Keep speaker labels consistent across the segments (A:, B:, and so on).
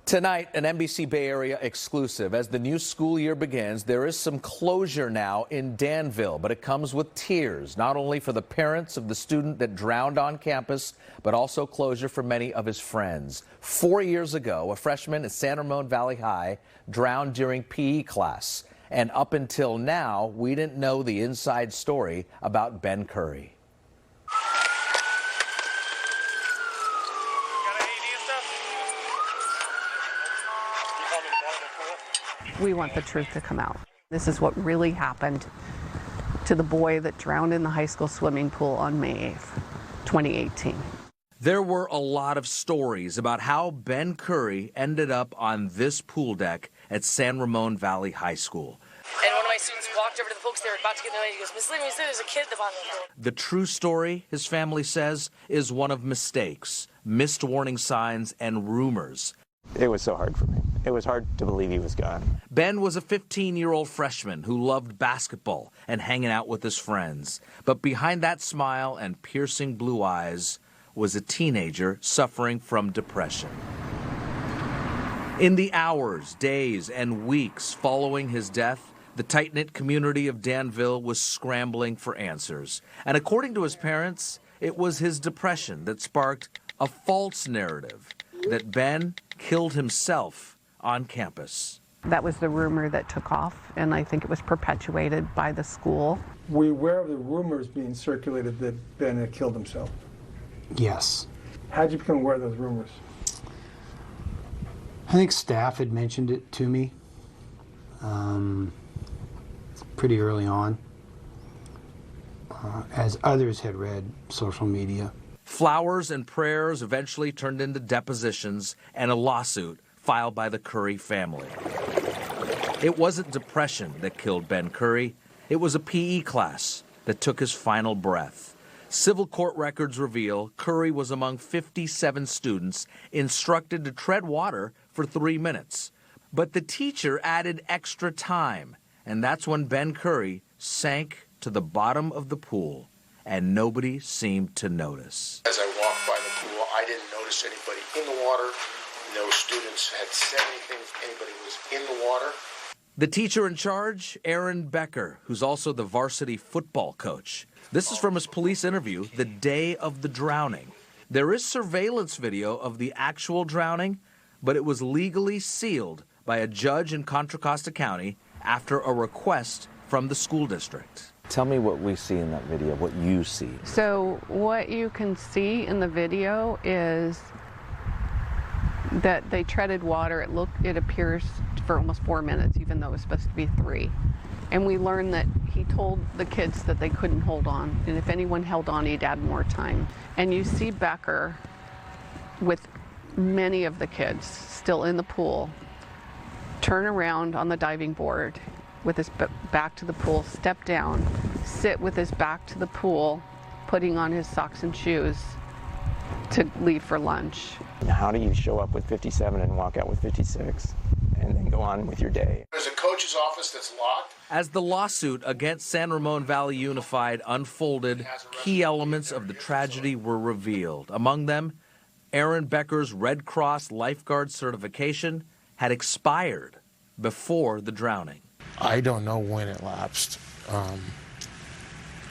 A: Tonight, an NBC Bay Area exclusive. As the new school year begins, there is some closure now in Danville, but it comes with tears, not only for the parents of the student that drowned on campus, but also closure for many of his friends. 4 years ago, a freshman at San Ramon Valley High drowned during PE class. And up until now, we didn't know the inside story about Ben Curry.
B: We want the truth to come out. This is what really happened to the boy that drowned in the high school swimming pool on May 8th, 2018.
A: There were a lot of stories about how Ben Curry ended up on this pool deck at San Ramon Valley High School.
C: And one of my students walked over to the folks. They were about to get in the way. He goes, "Miss Lee, there's a kid at the bottom of the pool."
A: The true story, his family says, is one of mistakes, missed warning signs, and rumors.
D: It was so hard for me. It was hard to believe he was gone.
A: Ben was a 15-year-old freshman who loved basketball and hanging out with his friends. But behind that smile and piercing blue eyes was a teenager suffering from depression. In the hours, days, and weeks following his death, the tight-knit community of Danville was scrambling for answers. And according to his parents, it was his depression that sparked a false narrative that Ben killed himself on campus.
B: That was the rumor that took off, and I think it was perpetuated by the school.
E: Were you aware of the rumors being circulated that Ben had killed himself?
F: Yes.
E: How did you become aware of those rumors?
F: I think staff had mentioned it to me pretty early on, as others had read social media.
A: Flowers and prayers eventually turned into depositions and a lawsuit filed by the Curry family. It wasn't depression that killed Ben Curry. It was a PE class that took his final breath. Civil court records reveal Curry was among 57 students instructed to tread water for 3 minutes. But the teacher added extra time, and that's when Ben Curry sank to the bottom of the pool, and nobody seemed to notice.
G: As I walked by the pool, I didn't notice anybody in the water. No students had said anything if anybody was in the water.
A: The teacher in charge, Aaron Becker, who's also the varsity football coach. This is from his police interview the day of the drowning. There is surveillance video of the actual drowning, but it was legally sealed by a judge in Contra Costa County after a request from the school district.
H: Tell me what we see in that video, what you see.
B: So what you can see in the video is that they treaded water. It appears for almost 4 minutes, even though it was supposed to be 3. And we learned that he told the kids that they couldn't hold on, and if anyone held on, he'd add more time. And you see Becker with many of the kids still in the pool, turn around on the diving board with his back to the pool, step down, sit with his back to the pool, putting on his socks and shoes to leave for lunch.
D: How do you show up with 57 and walk out with 56 and then go on with your day?
G: There's a coach's office that's locked.
A: As the lawsuit against San Ramon Valley Unified unfolded, key elements of the tragedy were revealed. Among them, Aaron Becker's Red Cross lifeguard certification had expired before the drowning.
I: I don't know when it lapsed.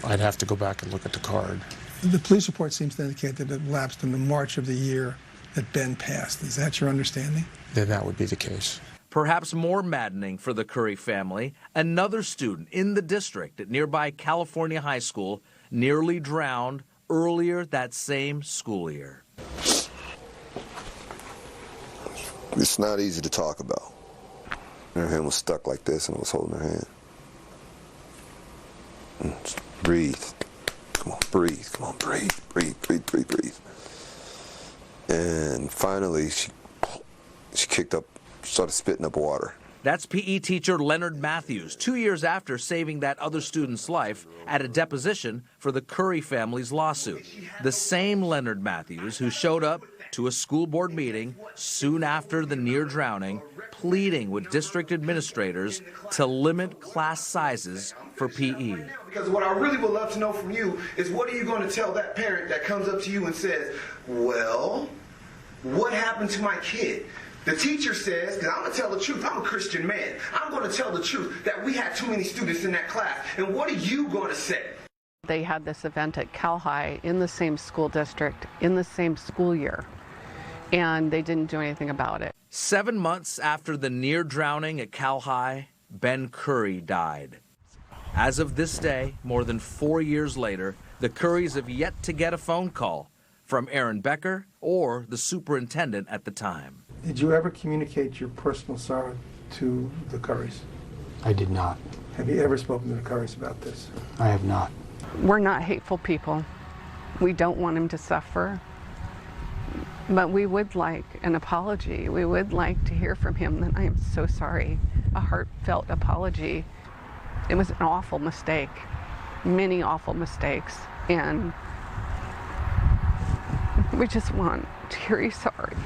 I: I'd have to go back and look at the card.
E: The police report seems to indicate that it lapsed in the March of the year that Ben passed. Is that your understanding?
I: Then that would be the case.
A: Perhaps more maddening for the Curry family, another student in the district at nearby California High School nearly drowned earlier that same school year.
J: It's not easy to talk about. Her hand was stuck like this and I was holding her hand. Just breathe. Come on, breathe. Come on, breathe. Breathe, breathe, breathe, breathe. And finally, she kicked up, started spitting up water.
A: That's PE teacher Leonard Matthews, 2 years after saving that other student's life at a deposition for the Curry family's lawsuit. The same Leonard Matthews who showed up to a school board meeting soon after the near drowning, pleading with district administrators to limit class sizes for PE.
K: Because what I really would love to know from you is, what are you going to tell that parent that comes up to you and says, well, what happened to my kid? The teacher says, because I'm going to tell the truth, I'm a Christian man. I'm going to tell the truth that we had too many students in that class. And what are you going to say?
B: They had this event at Cal High in the same school district, in the same school year, and they didn't do anything about it.
A: 7 months after the near drowning at Cal High, Ben Curry died. As of this day, more than 4 years later, the Currys have yet to get a phone call from Aaron Becker or the superintendent at the time.
E: Did you ever communicate your personal sorrow to the Currys?
F: I did not.
E: Have you ever spoken to the Currys about this?
F: I have not.
B: We're not hateful people. We don't want him to suffer. But we would like an apology. We would like to hear from him that I am so sorry. A heartfelt apology. It was an awful mistake. Many awful mistakes. And we just want to hear he's sorry.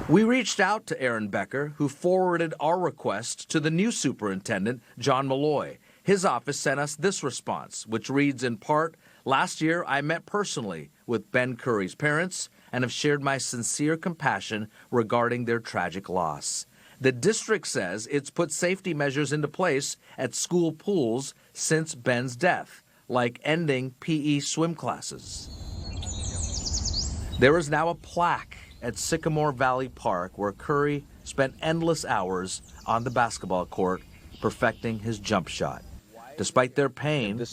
A: We reached out to Aaron Becker, who forwarded our request to the new superintendent, John Malloy. His office sent us this response, which reads in part, "Last year I met personally with Ben Curry's parents and have shared my sincere compassion regarding their tragic loss. The district says it's put safety measures into place at school pools since Ben's death, like ending PE swim classes. There is now a plaque at Sycamore Valley Park where Curry spent endless hours on the basketball court perfecting his jump shot. Despite their pain, the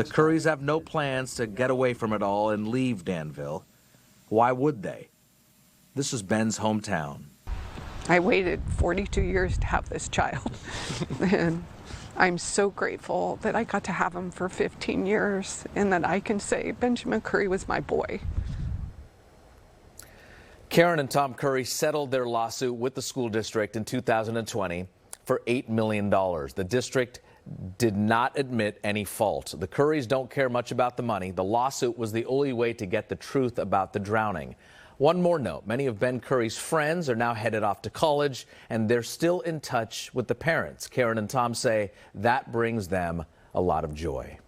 A: Currys have no plans to get away from it all and leave Danville. Why would they? This is Ben's hometown.
B: I waited 42 years to have this child. And I'm so grateful that I got to have him for 15 years and that I can say Benjamin Curry was my boy.
H: Karen and Tom Curry settled their lawsuit with the school district in 2020 for $8 million. The district did not admit any fault. The Currys don't care much about the money. The lawsuit was the only way to get the truth about the drowning. One more note, many of Ben Curry's friends are now headed off to college, and they're still in touch with the parents. Karen and Tom say that brings them a lot of joy.